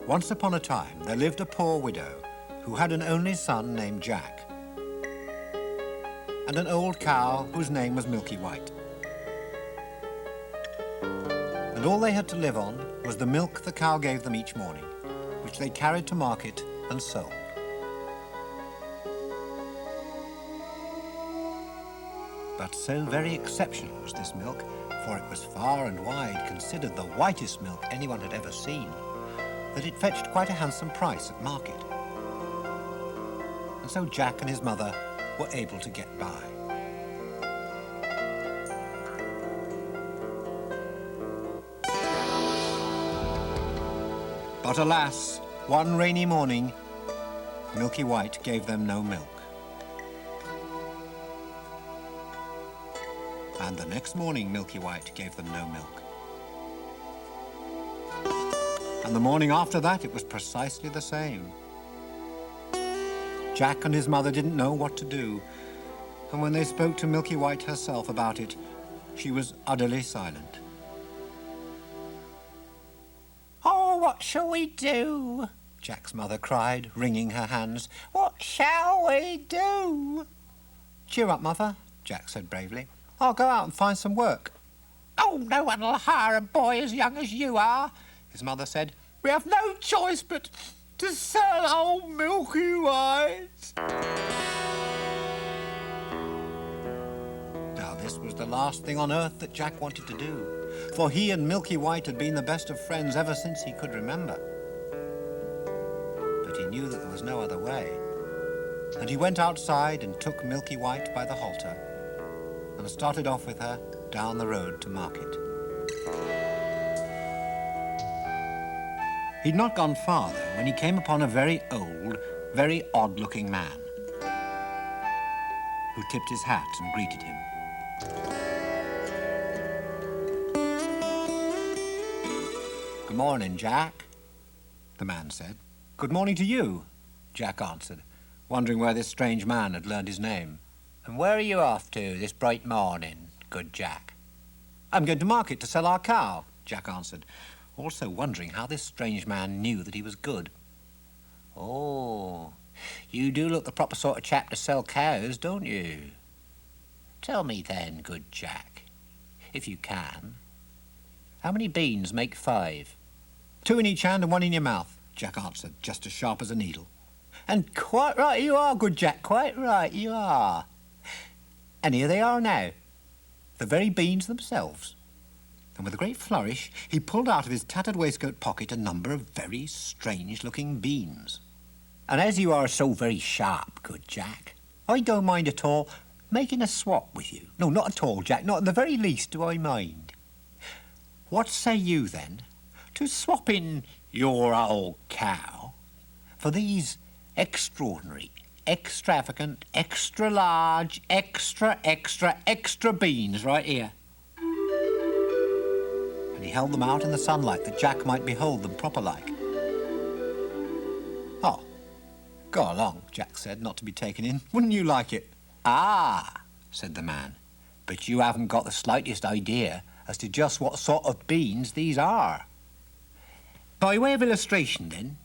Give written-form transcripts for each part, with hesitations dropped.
Once upon a time, there lived a poor widow who had an only son named Jack and an old cow whose name was Milky White. And all they had to live on was the milk the cow gave them each morning, which they carried to market and sold. But so very exceptional was this milk, for it was far and wide considered the whitest milk anyone had ever seen, that it fetched quite a handsome price at market. And so Jack and his mother were able to get by. But alas, one rainy morning, Milky White gave them no milk. And the next morning, Milky White gave them no milk. And the morning after that, it was precisely the same. Jack and his mother didn't know what to do, and when they spoke to Milky White herself about it, she was utterly silent. "Oh, what shall we do?" Jack's mother cried, wringing her hands. "What shall we do?" "Cheer up, Mother," Jack said bravely. "I'll go out and find some work." "Oh, no one will hire a boy as young as you are," his mother said. "We have no choice but to sell old Milky White." Now, this was the last thing on earth that Jack wanted to do, for he and Milky White had been the best of friends ever since he could remember. But he knew that there was no other way, and he went outside and took Milky White by the halter and started off with her down the road to market. He'd not gone far, though, when he came upon a very old, very odd-looking man who tipped his hat and greeted him. "Good morning, Jack," the man said. "Good morning to you," Jack answered, wondering where this strange man had learned his name. "And where are you off to this bright morning, good Jack?" "I'm going to market to sell our cow," Jack answered, also wondering how this strange man knew that he was good. "Oh, you do look the proper sort of chap to sell cows, don't you? Tell me then, good Jack, if you can, how many beans make 5? "2 in each hand and 1 in your mouth," Jack answered, just as sharp as a needle. "And quite right you are, good Jack, quite right you are. And here they are now, the very beans themselves." And with a great flourish, he pulled out of his tattered waistcoat pocket a number of very strange-looking beans. "And as you are so very sharp, good Jack, I don't mind at all making a swap with you. No, not at all, Jack, not in the very least do I mind. What say you, then, to swapping your old cow for these extraordinary, extravagant, extra-large, extra beans right here?" And he held them out in the sunlight that Jack might behold them proper-like. "Oh, go along," Jack said, not to be taken in. "Wouldn't you like it?" "Ah," said the man, "but you haven't got the slightest idea as to just what sort of beans these are. By way of illustration, then,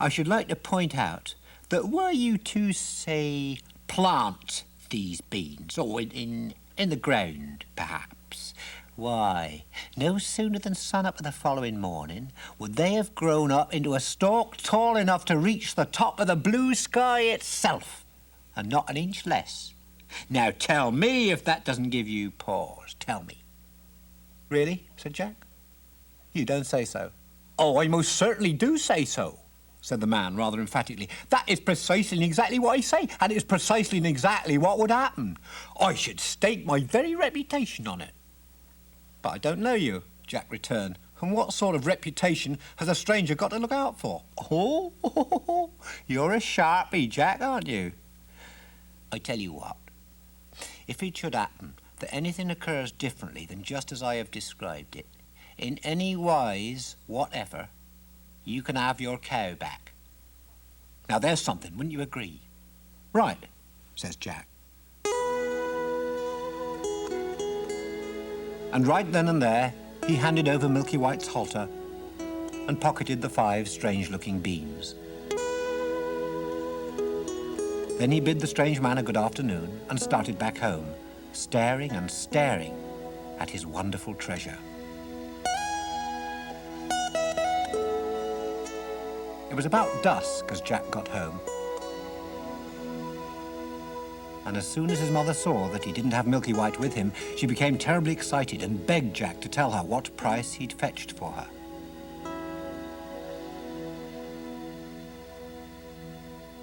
I should like to point out that were you to, say, plant these beans, or in the ground, perhaps, why, no sooner than sun-up of the following morning would they have grown up into a stalk tall enough to reach the top of the blue sky itself, and not an inch less. Now tell me if that doesn't give you pause. Tell me." "Really?" said Jack. "You don't say so." "Oh, I most certainly do say so," said the man rather emphatically. "That is precisely and exactly what I say, and it's precisely and exactly what would happen. I should stake my very reputation on it." "But I don't know you," Jack returned, "and what sort of reputation has a stranger got to look out for?" Oh, you're a sharpie, Jack, aren't you? I tell you what, if it should happen that anything occurs differently than just as I have described it, in any wise whatever, you can have your cow back. Now there's something, wouldn't you agree?" "Right," says Jack. And right then and there, he handed over Milky White's halter and pocketed the 5 strange-looking beans. Then he bid the strange man a good afternoon and started back home, staring and staring at his wonderful treasure. It was about dusk as Jack got home. And as soon as his mother saw that he didn't have Milky White with him, she became terribly excited and begged Jack to tell her what price he'd fetched for her.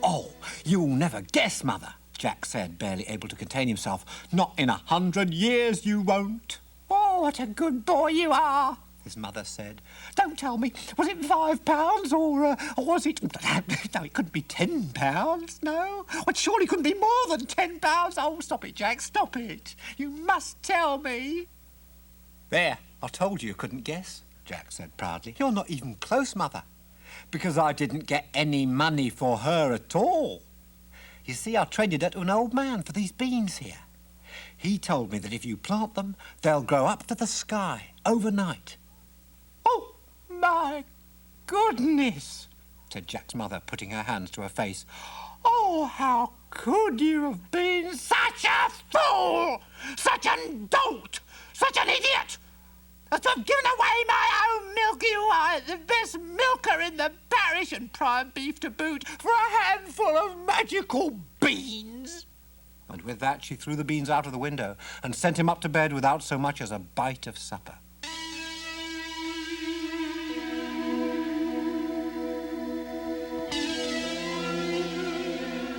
"Oh, you'll never guess, Mother," Jack said, barely able to contain himself. "Not in 100 years you won't." "Oh, what a good boy you are," his mother said. "Don't tell me. Was it £5 or was it... No, it couldn't be £10, no. It surely couldn't be more than £10. Oh, stop it, Jack, stop it. You must tell me." "There, I told you couldn't guess," Jack said proudly. "You're not even close, Mother, because I didn't get any money for her at all. You see, I traded her to an old man for these beans here. He told me that if you plant them, they'll grow up to the sky overnight." "Oh, my goodness," said Jack's mother, putting her hands to her face. "Oh, how could you have been such a fool, such a dolt, such an idiot, as to have given away my own Milky White, the best milker in the parish, and prime beef to boot, for a handful of magical beans?" And with that, she threw the beans out of the window and sent him up to bed without so much as a bite of supper.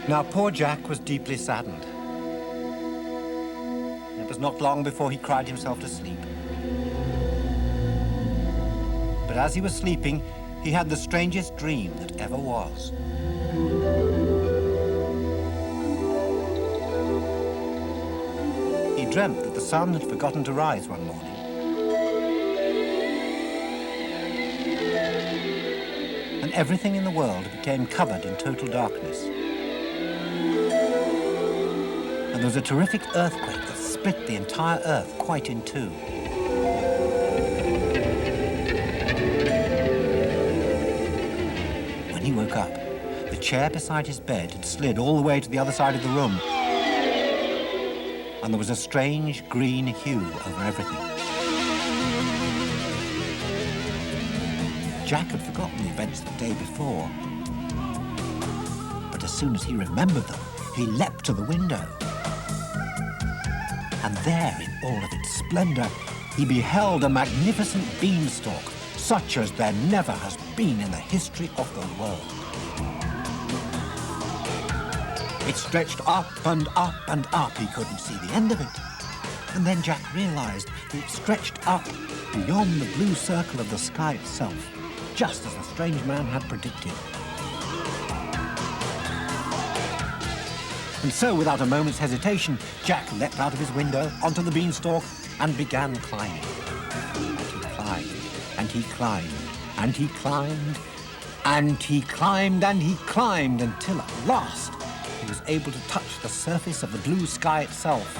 Now, poor Jack was deeply saddened. It was not long before he cried himself to sleep. But as he was sleeping, he had the strangest dream that ever was. He dreamt that the sun had forgotten to rise one morning. And everything in the world became covered in total darkness. And there was a terrific earthquake that split the entire earth quite in two. When he woke up, the chair beside his bed had slid all the way to the other side of the room. And there was a strange green hue over everything. Jack had forgotten the events of the day before. But as soon as he remembered them, he leapt to the window. And there, in all of its splendor, he beheld a magnificent beanstalk, such as there never has been in the history of the world. It stretched up and up and up. He couldn't see the end of it. And then Jack realized that it stretched up beyond the blue circle of the sky itself, just as the strange man had predicted. And so, without a moment's hesitation, Jack leapt out of his window onto the beanstalk and began climbing. And he climbed, and he climbed, and he climbed, and he climbed, and he climbed, until at last he was able to touch the surface of the blue sky itself.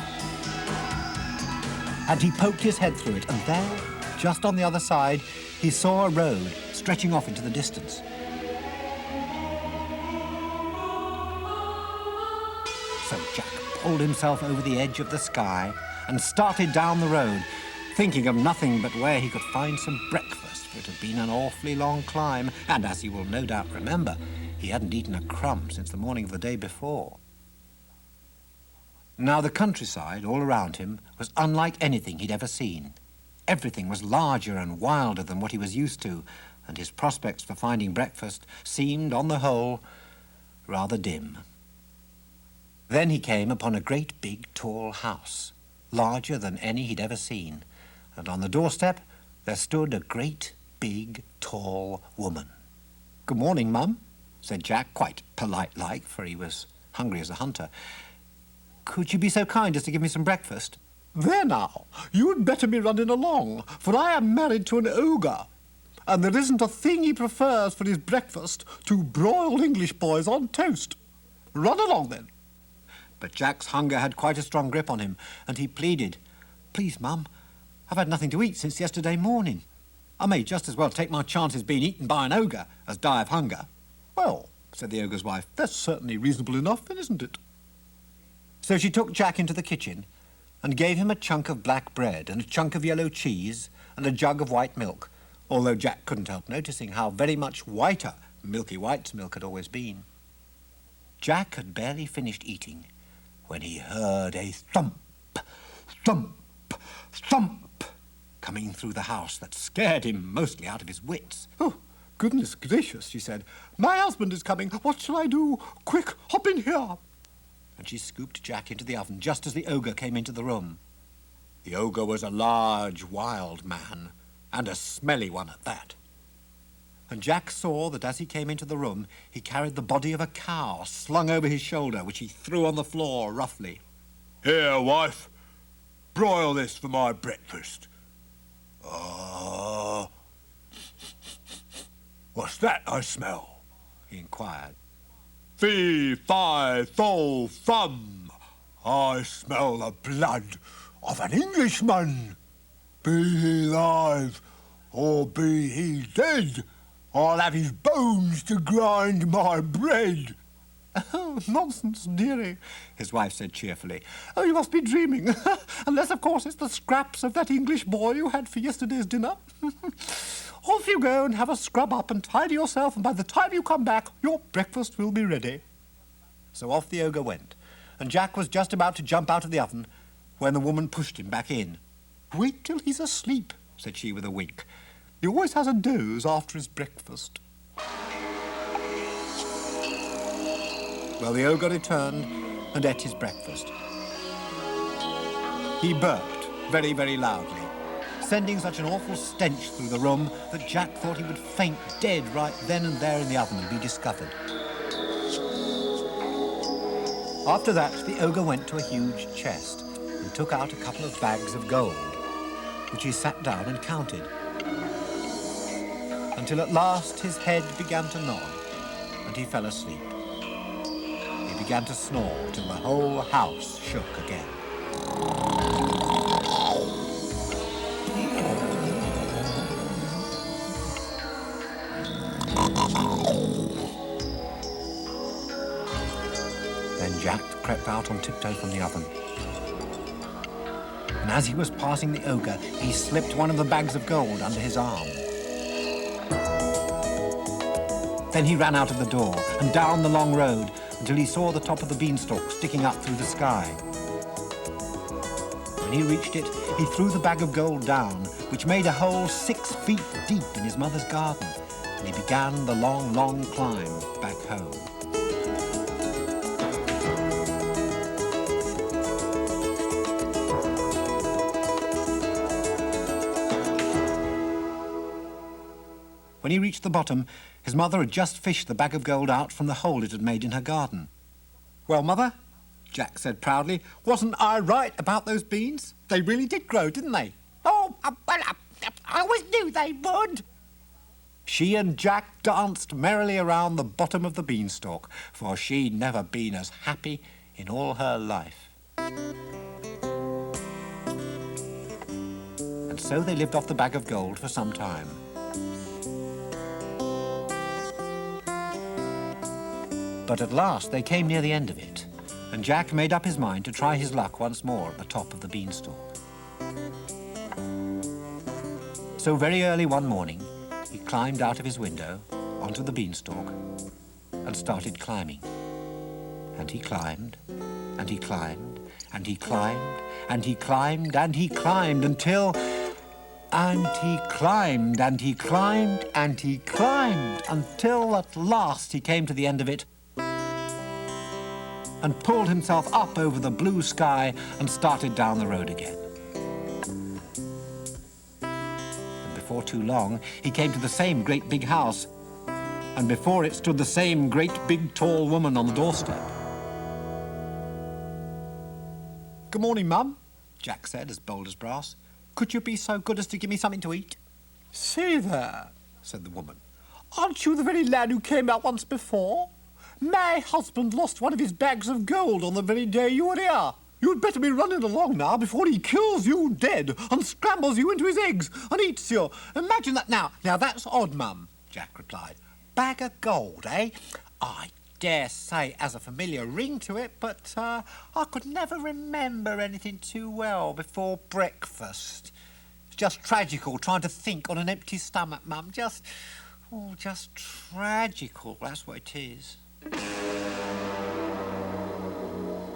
And he poked his head through it, and there, just on the other side, he saw a road stretching off into the distance. So Jack pulled himself over the edge of the sky and started down the road, thinking of nothing but where he could find some breakfast, for it had been an awfully long climb, and as he will no doubt remember, he hadn't eaten a crumb since the morning of the day before. Now the countryside all around him was unlike anything he'd ever seen. Everything was larger and wilder than what he was used to, and his prospects for finding breakfast seemed, on the whole, rather dim. Then he came upon a great big tall house, larger than any he'd ever seen, and on the doorstep there stood a great big tall woman. "Good morning, Mum," said Jack, quite polite-like, for he was hungry as a hunter. "Could you be so kind as to give me some breakfast?" "There now, you'd better be running along, for I am married to an ogre, and there isn't a thing he prefers for his breakfast to broiled English boys on toast. Run along, then." But Jack's hunger had quite a strong grip on him, and he pleaded, "Please, Mum, I've had nothing to eat since yesterday morning." I may just as well take my chances being eaten by an ogre as die of hunger. Well, said the ogre's wife, that's certainly reasonable enough, isn't it? So she took Jack into the kitchen and gave him a chunk of black bread and a chunk of yellow cheese and a jug of white milk, although Jack couldn't help noticing how very much whiter Milky White's milk had always been. Jack had barely finished eating when he heard a thump, thump, thump coming through the house that scared him mostly out of his wits. Oh, goodness gracious, she said. My husband is coming. What shall I do? Quick, hop in here. And she scooped Jack into the oven just as the ogre came into the room. The ogre was a large, wild man, and a smelly one at that. And Jack saw that as he came into the room, he carried the body of a cow slung over his shoulder, which he threw on the floor roughly. Here, wife, broil this for my breakfast. What's that I smell? He inquired. Fee, fi, fo, fum. I smell the blood of an Englishman. Be he alive or be he dead, I'll have his bones to grind my bread. Oh, nonsense, dearie, his wife said cheerfully. Oh, you must be dreaming. Unless, of course, it's the scraps of that English boy you had for yesterday's dinner. Off you go and have a scrub up and tidy yourself, and by the time you come back, your breakfast will be ready. So off the ogre went, and Jack was just about to jump out of the oven when the woman pushed him back in. Wait till he's asleep, said she with a wink. He always has a doze after his breakfast. Well, the ogre returned and ate his breakfast. He burped very, very loudly, sending such an awful stench through the room that Jack thought he would faint dead right then and there in the oven and be discovered. After that, the ogre went to a huge chest and took out a couple of bags of gold, which he sat down and counted, until at last his head began to nod and he fell asleep. He began to snore till the whole house shook again. Then Jack crept out on tiptoe from the oven. And as he was passing the ogre, he slipped one of the bags of gold under his arm. Then he ran out of the door and down the long road until he saw the top of the beanstalk sticking up through the sky. When he reached it, he threw the bag of gold down, which made a hole 6 feet deep in his mother's garden, and he began the long, long climb back home. When he reached the bottom, his mother had just fished the bag of gold out from the hole it had made in her garden. Well, Mother, Jack said proudly, wasn't I right about those beans? They really did grow, didn't they? Oh, well, I always knew they would. She and Jack danced merrily around the bottom of the beanstalk, for she'd never been as happy in all her life. And so they lived off the bag of gold for some time. But at last they came near the end of it, and Jack made up his mind to try his luck once more at the top of the beanstalk. So very early one morning, he climbed out of his window onto the beanstalk and started climbing. And he climbed, and he climbed, and he climbed, and he climbed, and he climbed until... And he climbed, and he climbed, and he climbed until at last he came to the end of it and pulled himself up over the blue sky and started down the road again. And before too long, he came to the same great big house, and before it stood the same great big tall woman on the doorstep. Good morning, Mum, Jack said, as bold as brass. Could you be so good as to give me something to eat? Say there, said the woman. Aren't you the very lad who came out once before? My husband lost one of his bags of gold on the very day you were here. You'd better be running along now before he kills you dead and scrambles you into his eggs and eats you. Imagine that now. Now, that's odd, Mum, Jack replied. Bag of gold, eh? I dare say it has a familiar ring to it, but I could never remember anything too well before breakfast. It's just tragical trying to think on an empty stomach, Mum. Just tragical, that's what it is.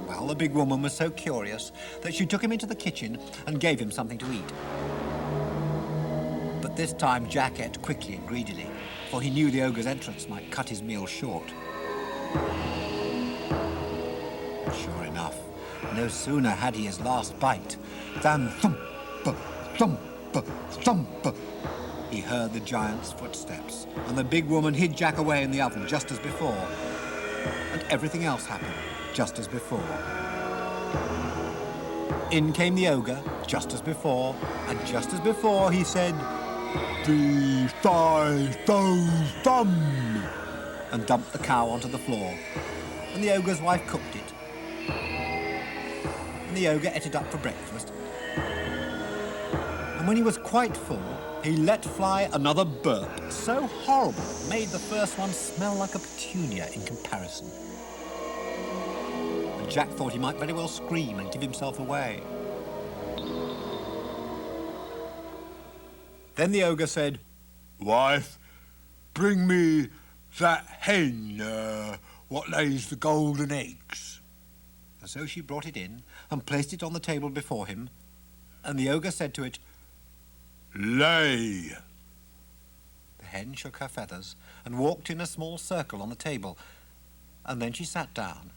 Well, the big woman was so curious that she took him into the kitchen and gave him something to eat. But this time Jack ate quickly and greedily, for he knew the ogre's entrance might cut his meal short. Sure enough, no sooner had he his last bite than thump, thump, thump, he heard the giant's footsteps, and the big woman hid Jack away in the oven just as before. And everything else happened just as before. In came the ogre, just as before, and just as before he said, Fee, fi, fo, fum. and dumped the cow onto the floor. And the ogre's wife cooked it. And the ogre ate it up for breakfast. And when he was quite full, he let fly another burp, so horrible it made the first one smell like a petunia in comparison. And Jack thought he might very well scream and give himself away. Then the ogre said, Wife, bring me that hen, what lays the golden eggs. And so she brought it in and placed it on the table before him, and the ogre said to it, Lay. The hen shook her feathers and walked in a small circle on the table, and then she sat down,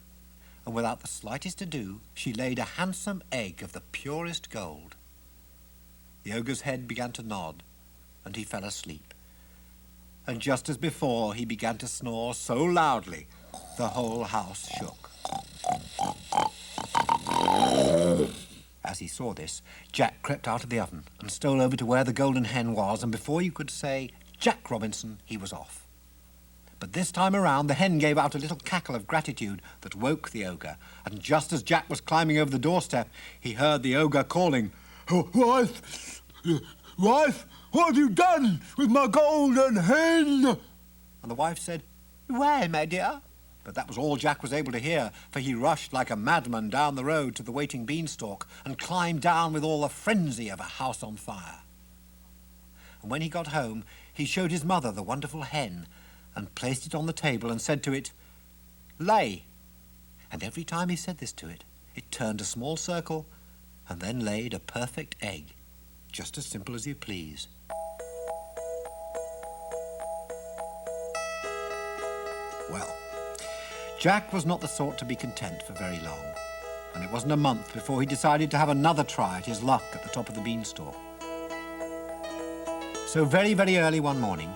and without the slightest ado, she laid a handsome egg of the purest gold. The ogre's head began to nod, and he fell asleep. And just as before, he began to snore so loudly, the whole house shook. As he saw this, Jack crept out of the oven and stole over to where the golden hen was, and before you could say Jack Robinson, he was off. But this time around, the hen gave out a little cackle of gratitude that woke the ogre, and just as Jack was climbing over the doorstep, he heard the ogre calling, Wife, wife, what have you done with my golden hen? And the wife said, Where, my dear? But that was all Jack was able to hear, for he rushed like a madman down the road to the waiting beanstalk and climbed down with all the frenzy of a house on fire. And when he got home, he showed his mother the wonderful hen and placed it on the table and said to it, Lay. And every time he said this to it, it turned a small circle and then laid a perfect egg, just as simple as you please. Well, Jack was not the sort to be content for very long, and it wasn't a month before he decided to have another try at his luck at the top of the beanstalk. So very, very early one morning,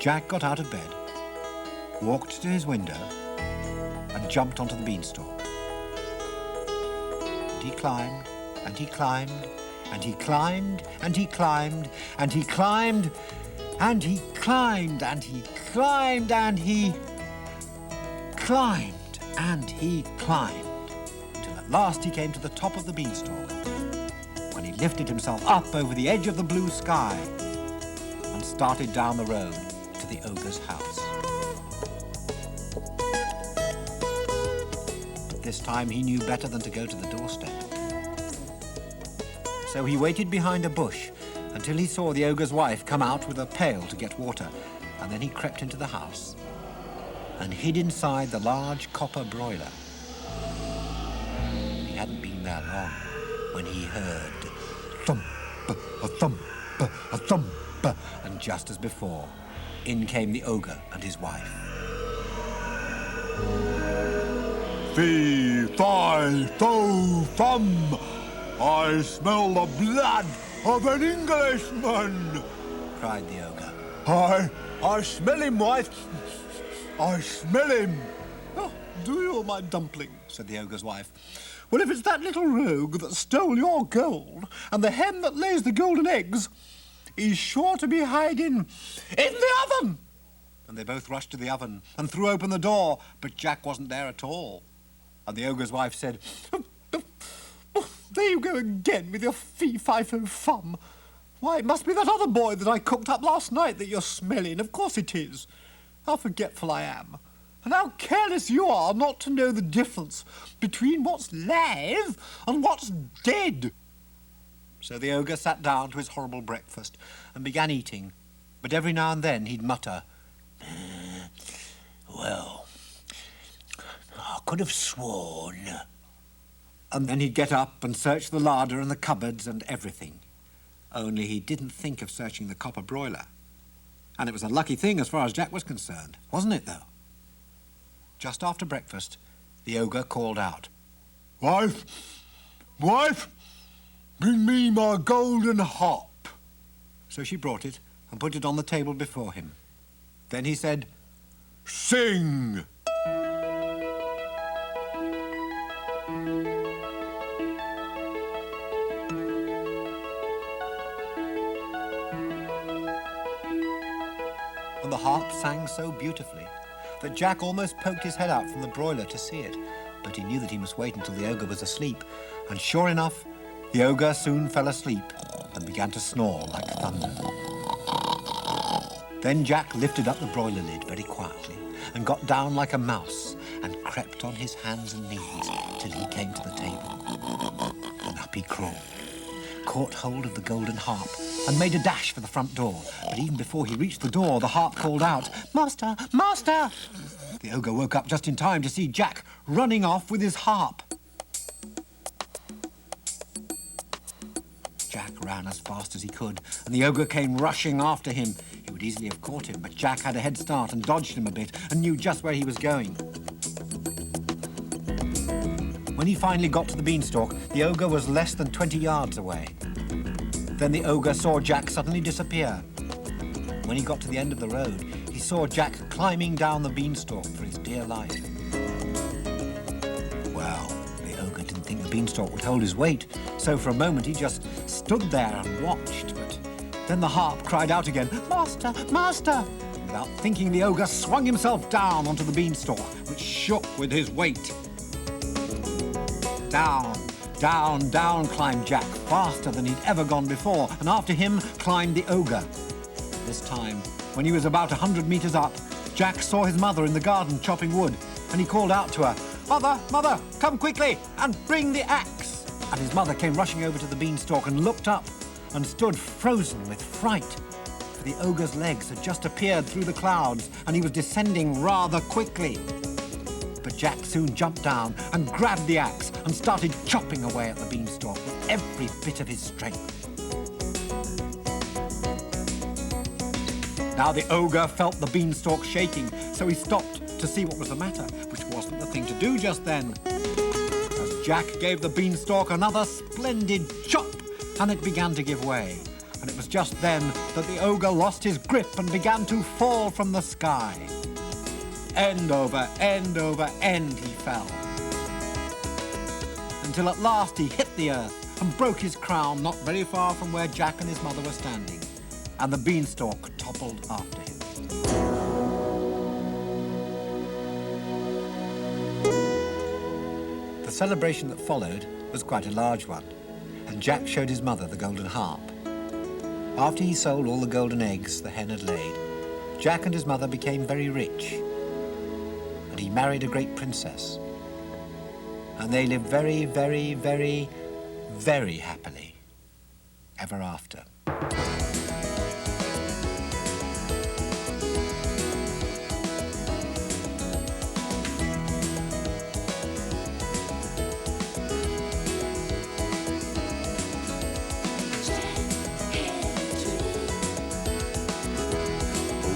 Jack got out of bed, walked to his window, and jumped onto the beanstalk. And he climbed, and he climbed, and he climbed, and he climbed, and he climbed, and he climbed, and he climbed, and he climbed, and he climbed, till at last he came to the top of the beanstalk, when he lifted himself up over the edge of the blue sky and started down the road to the ogre's house. But this time he knew better than to go to the doorstep. So he waited behind a bush until he saw the ogre's wife come out with a pail to get water, and then he crept into the house and hid inside the large copper broiler. He hadn't been there long when he heard thump, a thump, a thump, and just as before, in came the ogre and his wife. Fee, fi, fo, fum. I smell the blood of an Englishman. Cried the ogre. I smell him, wife. I smell him. Oh, do you, my dumpling? Said the ogre's wife. Well, if it's that little rogue that stole your gold and the hen that lays the golden eggs, he's sure to be hiding in the oven. And they both rushed to the oven and threw open the door, but Jack wasn't there at all. And the ogre's wife said, there you go again with your fee-fi-fo-fum. Why, it must be that other boy that I cooked up last night that you're smelling. Of course it is. How forgetful I am. And how careless you are not to know the difference between what's live and what's dead. So the ogre sat down to his horrible breakfast and began eating, but every now and then he'd mutter, "Well, I could have sworn." And then he'd get up and search the larder and the cupboards and everything. Only he didn't think of searching the copper broiler. And it was a lucky thing as far as Jack was concerned, wasn't it, though? Just after breakfast, the ogre called out, Wife, wife, bring me my golden harp. So she brought it and put it on the table before him. Then he said, Sing. and the harp sang so beautifully that Jack almost poked his head out from the broiler to see it. But he knew that he must wait until the ogre was asleep, and sure enough, the ogre soon fell asleep and began to snore like thunder. Then Jack lifted up the broiler lid very quietly and got down like a mouse and crept on his hands and knees till he came to the table. And up he crawled, caught hold of the golden harp and made a dash for the front door. But even before he reached the door, the harp called out, "Master! Master!" The ogre woke up just in time to see Jack running off with his harp. Jack ran as fast as he could, and the ogre came rushing after him. He would easily have caught him, but Jack had a head start and dodged him a bit and knew just where he was going. When he finally got to the beanstalk, the ogre was less than 20 yards away. Then the ogre saw Jack suddenly disappear. When he got to the end of the road, he saw Jack climbing down the beanstalk for his dear life. Well, the ogre didn't think the beanstalk would hold his weight, so for a moment he just stood there and watched. But then the harp cried out again, "Master! Master!" Without thinking, the ogre swung himself down onto the beanstalk, which shook with his weight. Down, down, down climbed Jack, faster than he'd ever gone before, and after him climbed the ogre. This time, when he was about 100 meters up, Jack saw his mother in the garden chopping wood, and he called out to her, "Mother, mother, come quickly and bring the axe." And his mother came rushing over to the beanstalk and looked up and stood frozen with fright. For the ogre's legs had just appeared through the clouds, and he was descending rather quickly. But Jack soon jumped down and grabbed the axe and started chopping away at the beanstalk with every bit of his strength. Now the ogre felt the beanstalk shaking, so he stopped to see what was the matter, which wasn't the thing to do just then. As Jack gave the beanstalk another splendid chop, and it began to give way. And it was just then that the ogre lost his grip and began to fall from the sky. End over end he fell, until at last he hit the earth and broke his crown not very far from where Jack and his mother were standing, and the beanstalk toppled after him. The celebration that followed was quite a large one, and Jack showed his mother the golden harp. After he sold all the golden eggs the hen had laid, Jack and his mother became very rich. And he married a great princess. And they lived very, very, very, very happily ever after.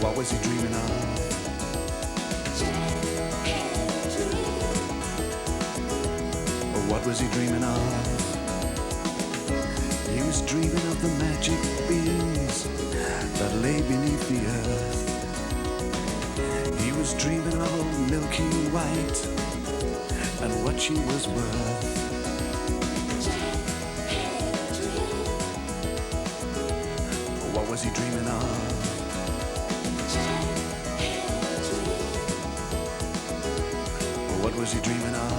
What was he dreaming of? What was he dreaming of? He was dreaming of the magic beings that lay beneath the earth. He was dreaming of a milky white and what she was worth. What was he dreaming of? What was he dreaming of?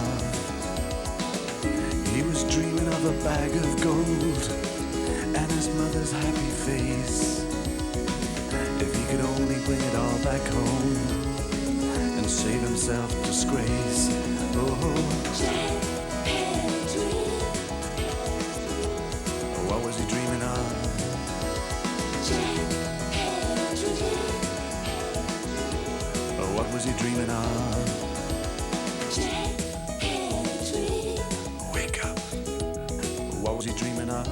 He was dreaming of a bag of gold and his mother's happy face. If he could only bring it all back home and save himself disgrace. What was he dreaming of? What was he dreaming of? Wake up. What was he dreaming of?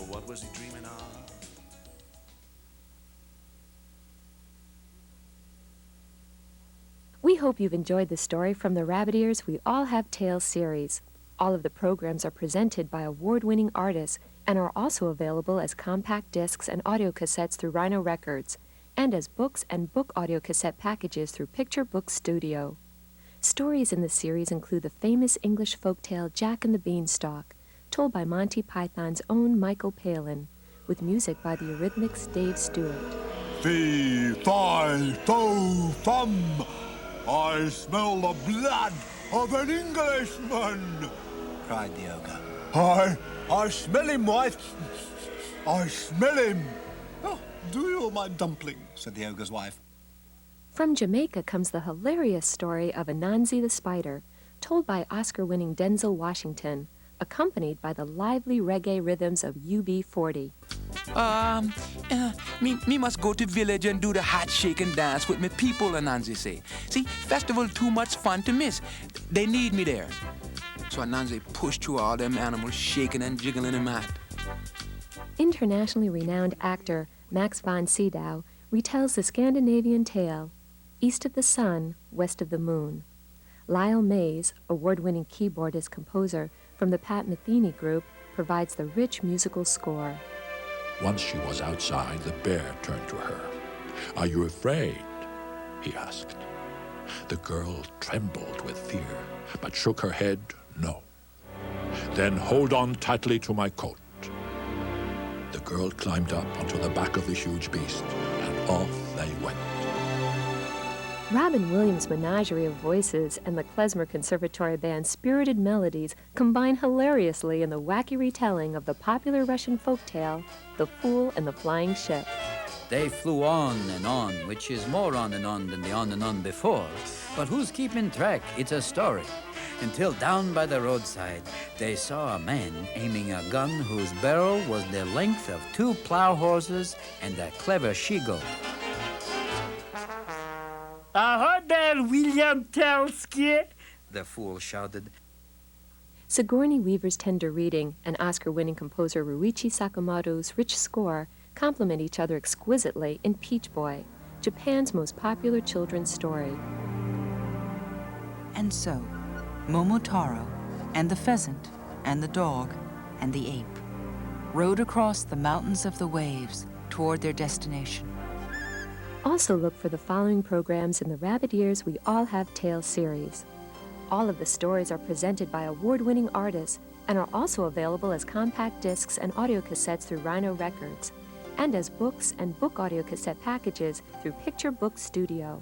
What was he dreaming of? We hope you've enjoyed the story from the Rabbit Ears We All Have Tales series. All of the programs are presented by award-winning artists and are also available as compact discs and audio cassettes through Rhino Records, and as books and book audio cassette packages through Picture Book Studio. Stories in the series include the famous English folktale Jack and the Beanstalk, told by Monty Python's own Michael Palin, with music by the Eurythmics Dave Stewart. Fee, fi, fo, fum. I smell the blood of an Englishman. Cried the ogre. I smell him, wife. I smell him. Oh, do you, my dumpling? Said the ogre's wife. From Jamaica comes the hilarious story of Anansi the Spider, told by Oscar-winning Denzel Washington, accompanied by the lively reggae rhythms of UB40. Me must go to village and do the hot shaking dance with me people, Anansi say. See, festival too much fun to miss. They need me there. So Anansi pushed through all them animals shaking and jiggling in mat. Internationally renowned actor Max von Sydow retells the Scandinavian tale, East of the Sun, West of the Moon. Lyle Mays, award-winning keyboardist-composer from the Pat Metheny Group, provides the rich musical score. Once she was outside, the bear turned to her. "Are you afraid?" he asked. The girl trembled with fear, but shook her head no. "Then hold on tightly to my coat." The girl climbed up onto the back of the huge beast, and off they went. Robin Williams' menagerie of voices and the Klezmer Conservatory Band's spirited melodies combine hilariously in the wacky retelling of the popular Russian folktale, The Fool and the Flying Ship. They flew on, which is more on than the on and on before. But who's keeping track? It's a story. Until down by the roadside, they saw a man aiming a gun whose barrel was the length of 2 plow horses and a clever she-goat. Ahoy there, William Telsky! The fool shouted. Sigourney Weaver's tender reading and Oscar-winning composer Ruichi Sakamoto's rich score complement each other exquisitely in Peach Boy, Japan's most popular children's story. And so, Momotaro and the pheasant and the dog and the ape rode across the mountains of the waves toward their destination. Also look for the following programs in the Rabbit Ears We All Have Tales series. All of the stories are presented by award-winning artists and are also available as compact discs and audio cassettes through Rhino Records, and as books and book audio cassette packages through Picture Book Studio.